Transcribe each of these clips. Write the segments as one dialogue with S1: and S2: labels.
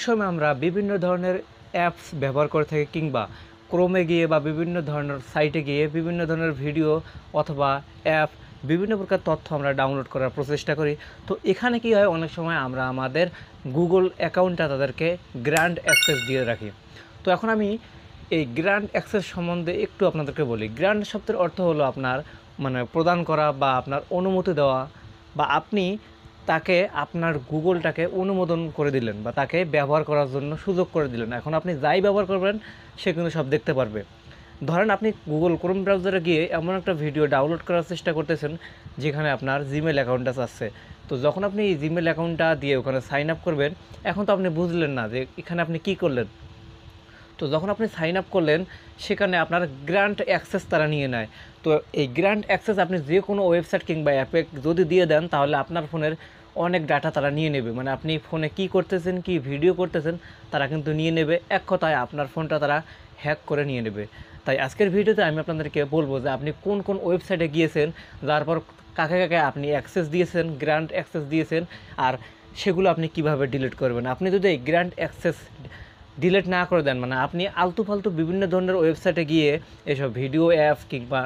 S1: সময় আমরা বিভিন্ন ধরনের অ্যাপস ব্যবহার করে থাকি কিংবা ক্রোমে গিয়ে বা বিভিন্ন ধরনের সাইটে গিয়ে বিভিন্ন ধরনের ভিডিও অথবা অ্যাপ বিভিন্ন প্রকার তথ্য আমরা ডাউনলোড করার প্রচেষ্টা করি। তো এখানে কি হয়, অনেক সময় আমরা আমাদের গুগল অ্যাকাউন্টটা তাদেরকে গ্র্যান্ড অ্যাক্সেস দিয়ে রাখি। তো এখন আমি এই গ্র্যান্ড অ্যাক্সেস সম্বন্ধে একটু আপনাদেরকে বলি। গ্র্যান্ড শব্দের অর্থ হলো আপনার প্রদান করা বা আপনার অনুমতি দেওয়া, বা আপনি তাকে আপনার গুগলটাকে অনুমোদন করে দিলেন বা তাকে ব্যবহার করার জন্য সুযোগ করে দিলেন। এখন আপনি যাই ব্যবহার করবেন সে কিন্তু সব দেখতে পারবে। ধরেন আপনি গুগল ক্রোম ব্রাউজারে গিয়ে এমন একটা ভিডিও ডাউনলোড করার চেষ্টা করতেছেন যেখানে আপনার জিমেল অ্যাকাউন্টটা আছে। তো যখন আপনি এই জিমেল অ্যাকাউন্টটা দিয়ে ওখানে সাইন আপ করবেন, এখন তো আপনি বুঝলেন না যে এখানে আপনি কি করলেন। তো যখন আপনি সাইন আপ করলেন সেখানে আপনার গ্র্যান্ড অ্যাক্সেস তারা নিয়ে নেয়। তো এই গ্র্যান্ড অ্যাক্সেস আপনি যে কোনো ওয়েবসাইট কিংবা অ্যাপে যদি দিয়ে দেন তাহলে আপনার ফোনের অনেক ডাটা তারা নিয়ে নেবে। আপনি ফোনে কি করতেছেন, কি ভিডিও করতেছেন তারা কিন্তু নিয়ে নেবে। এক কথায় আপনার ফোনটা তারা হ্যাক করে নিয়ে নেবে। তাই আজকের ভিডিওতে আমি আপনাদেরকে বলবো যে আপনি কোন কোন ওয়েবসাইটে গিয়েছেন, তারপর কাকে কাকে আপনি অ্যাক্সেস দিয়েছেন, গ্র্যান্ড অ্যাক্সেস দিয়েছেন, আর সেগুলো আপনি কিভাবে ডিলিট করবেন। আপনি যদি এই গ্র্যান্ড অ্যাক্সেস ডিলিট না করে দেন, আপনি আলতু ফালতু বিভিন্ন ধরনের ওয়েবসাইটে গিয়ে এসব ভিডিও অ্যাপস কিংবা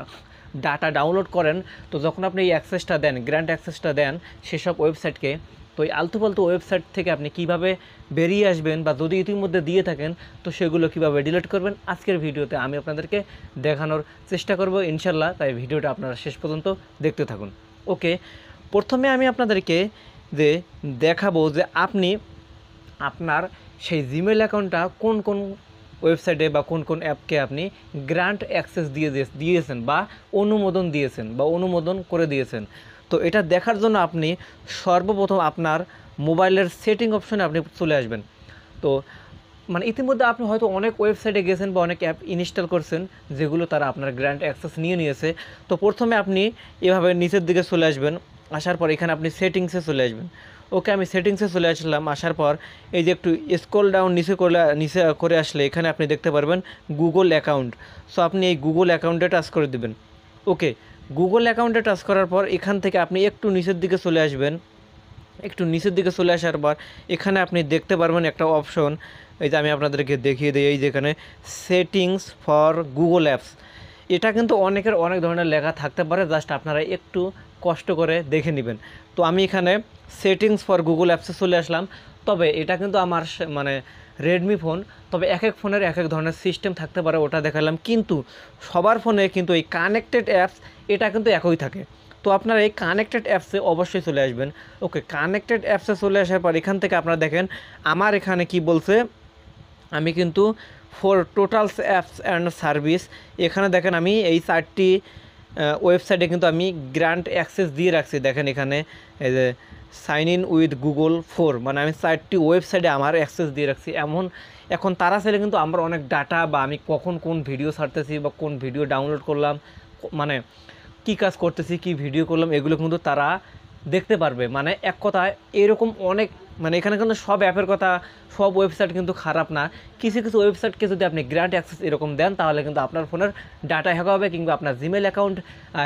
S1: ডাটা ডাউনলোড করেন, তো যখন আপনি এই অ্যাক্সেসটা দেন, গ্র্যান্ড অ্যাক্সেসটা দেন সেসব ওয়েবসাইটকে, তো এই আলতু ফালতু ওয়েবসাইট থেকে আপনি কিভাবে বেরিয়ে আসবেন, বা যদি ইতিমধ্যে দিয়ে থাকেন তো সেগুলো কিভাবে ডিলিট করবেন, আজকের ভিডিওতে আমি আপনাদেরকে দেখানোর চেষ্টা করব ইনশাল্লাহ। তাই ভিডিওটা আপনারা শেষ পর্যন্ত দেখতে থাকুন। ওকে, প্রথমে আমি আপনাদেরকে দেখাবো যে আপনি আপনার সেই জিমেল অ্যাকাউন্টটা কোন কোন ওয়েবসাইটে বা কোন কোন অ্যাপকে আপনি গ্র্যান্ট অ্যাক্সেস দিয়েছেন বা অনুমোদন দিয়েছেন বা অনুমোদন করে দিয়েছেন। তো এটা দেখার জন্য আপনি সর্বপ্রথম আপনার মোবাইলের সেটিং অপশনে আপনি চলে আসবেন। তো ইতিমধ্যে আপনি হয়তো অনেক ওয়েবসাইটে গেছেন বা অনেক অ্যাপ ইনস্টল করছেন যেগুলো তারা আপনার গ্র্যান্ট অ্যাক্সেস নিয়ে নিয়েছে। তো প্রথমে আপনি এভাবে নিচের দিকে চলে আসবেন, আসার পর এখানে আপনি সেটিংসে চলে আসবেন। ওকে, আমি সেটিংসে চলে আসলাম। আসার পর এই যে একটু স্ক্রল ডাউন নিচে করে আসলে এখানে আপনি দেখতে পারবেন গুগল অ্যাকাউন্ট। সো আপনি এই গুগল অ্যাকাউন্টে টাচ করে দেবেন। ওকে, গুগল অ্যাকাউন্টে টাচ করার পর এখান থেকে আপনি একটু নিচের দিকে চলে আসবেন। একটু নিচের দিকে চলে আসার পর এখানে আপনি দেখতে পারবেন একটা অপশন, এই যে আমি আপনাদেরকে দেখিয়ে দিই, এই যেখানে সেটিংস ফর গুগল অ্যাপস। এটা কিন্তু অনেকের অনেক ধরনের লেখা থাকতে পারে, জাস্ট আপনারা একটু কষ্ট করে দেখে নেবেন। তো আমি এখানে সেটিংস ফর গুগল অ্যাপসে চলে আসলাম। তবে এটা কিন্তু আমার রেডমি ফোন, তবে এক এক ফোনের এক এক ধরনের সিস্টেম থাকতে পারে, ওটা দেখালাম। কিন্তু সবার ফোনে কিন্তু এই কানেক্টেড অ্যাপস এটা কিন্তু একই থাকে। তো আপনারা এই কানেক্টেড অ্যাপসে অবশ্যই চলে আসবেন। ওকে, কানেক্টেড অ্যাপসে চলে আসার পর এখান থেকে আপনারা দেখেন আমার এখানে কি বলছে। আমি কিন্তু for totals apps and service, এখানে দেখেন আমি এই 4টি ওয়েবসাইটে কিন্তু আমি গ্র্যান্ড অ্যাক্সেস দিয়ে রাখছি। দেখেন এখানে এই যে সাইন ইন উইথ গুগল 4, আমি 4টি ওয়েবসাইটে আমার অ্যাক্সেস দিয়ে রাখছি। এখন তারা চাইলে কিন্তু আমার অনেক ডাটা বা আমি কখন কোন ভিডিও ছাড়তেছি বা কোন ভিডিও ডাউনলোড করলাম, কী কাজ করতেছি, কী ভিডিও করলাম, এগুলো কিন্তু তারা দেখতে পারবে। এক কথায় এরকম অনেক এখানে কিন্তু সব অ্যাপের কথা, সব ওয়েবসাইট কিন্তু খারাপ না। কিছু কিছু ওয়েবসাইটকে যদি আপনি গ্র্যান্ড অ্যাক্সেস এরকম দেন তাহলে কিন্তু আপনার ফোনের ডাটা হ্যাক হবে, কিংবা আপনার জিমেল অ্যাকাউন্ট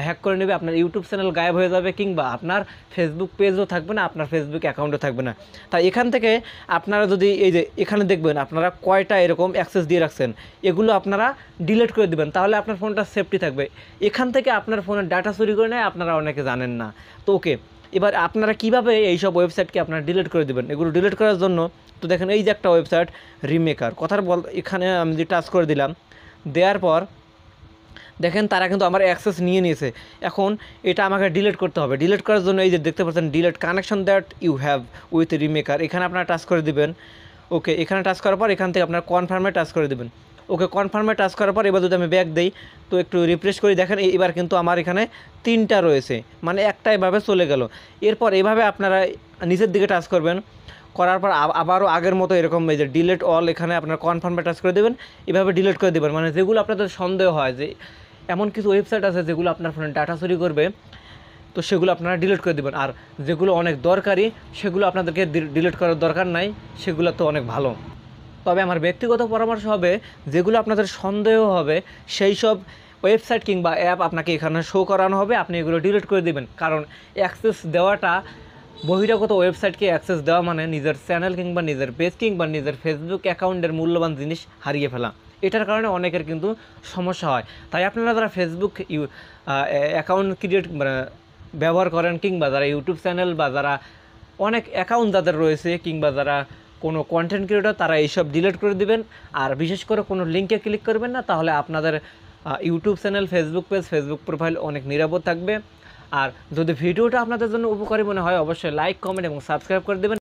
S1: হ্যাক করে নেবে, আপনার ইউটিউব চ্যানেল গায়েব হয়ে যাবে, কিংবা আপনার ফেসবুক পেজও থাকবে না, আপনার ফেসবুক অ্যাকাউন্টও থাকবে না। তাই এখান থেকে আপনারা যদি এই যে এখানে দেখবেন আপনারা কয়টা এরকম অ্যাক্সেস দিয়ে রাখছেন, এগুলো আপনারা ডিলিট করে দেবেন, তাহলে আপনার ফোনটা সেফটি থাকবে। এখান থেকে আপনার ফোনের ডাটা চুরি করে নেয়, আপনারা অনেকে জানেন না। তো ওকে, এবার আপনারা কীভাবে এইসব ওয়েবসাইটকে আপনারা ডিলিট করে দেবেন, এগুলো ডিলিট করার জন্য তো দেখেন এই যে একটা ওয়েবসাইট রিমেকার কথার এখানে আমি যে টাচ করে দিলাম, দেওয়ার পর দেখেন তারা কিন্তু আমার অ্যাক্সেস নিয়ে নিয়েছে। এখন এটা আমাকে ডিলিট করতে হবে। ডিলিট করার জন্য এই যে দেখতে পাচ্ছেন delete connection that you have with remaker, এখানে আপনারা টাচ করে দিবেন। ওকে, এখানে টাচ করার পর এখান থেকে আপনার কনফার্মে টাচ করে দেবেন। ওকে, কনফার্মে টাচ করার পর এবার যদি আমি ব্যাক দিই, তো একটু রিফ্রেশ করি, দেখেন এবার কিন্তু আমার এখানে 3টা রয়েছে, একটা এভাবে চলে গেল। এরপর এভাবে আপনারা নিচের দিকে টাচ করবেন, করার পর আবারও আগের মতো এরকম এই যে ডিলিট অল, এখানে আপনার কনফার্মে টাচ করে দেবেন। এভাবে ডিলিট করে দেবেন। যেগুলো আপনাদের সন্দেহ হয় যে এমন কিছু ওয়েবসাইট আছে যেগুলো আপনার ফোনে ডাটা চুরি করবে, তো সেগুলো আপনারা ডিলিট করে দেবেন। আর যেগুলো অনেক দরকারি সেগুলো আপনাদেরকে ডিলিট করার দরকার নাই, সেগুলো তো অনেক ভালো। তবে আমার ব্যক্তিগত পরামর্শ হবে, যেগুলো আপনাদের সন্দেহ হবে সেই সব ওয়েবসাইট কিংবা অ্যাপ আপনাকে এখানে শো করানো হবে, আপনি এগুলো ডিলিট করে দেবেন। কারণ অ্যাক্সেস দেওয়াটা বহিরাগত ওয়েবসাইটকে অ্যাক্সেস দেওয়া মানে নিজের চ্যানেল কিংবা নিজের পেজ কিংবা নিজের ফেসবুক অ্যাকাউন্টের মূল্যবান জিনিস হারিয়ে ফেলা। এটার কারণে অনেকের কিন্তু সমস্যা হয়। তাই আপনারা যারা ফেসবুক অ্যাকাউন্ট ক্রিয়েট ব্যবহার করেন কিংবা যারা ইউটিউব চ্যানেল বা যারা অনেক অ্যাকাউন্ট যাদের রয়েছে কিংবা যারা কোনো কন্টেন্ট ক্রিয়েটর, তারা এইসব ডিলিট করে দিবেন। আর বিশেষ করে কোনো লিঙ্কে ক্লিক করবেন না, তাহলে আপনাদের YouTube channel, Facebook page, Facebook profile অনেক নিরাপদ থাকবে। আর যদি ভিডিওটা আপনাদের জন্য উপকারী মনে হয় অবশ্যই লাইক, কমেন্ট এবং সাবস্ক্রাইব করে দেবেন।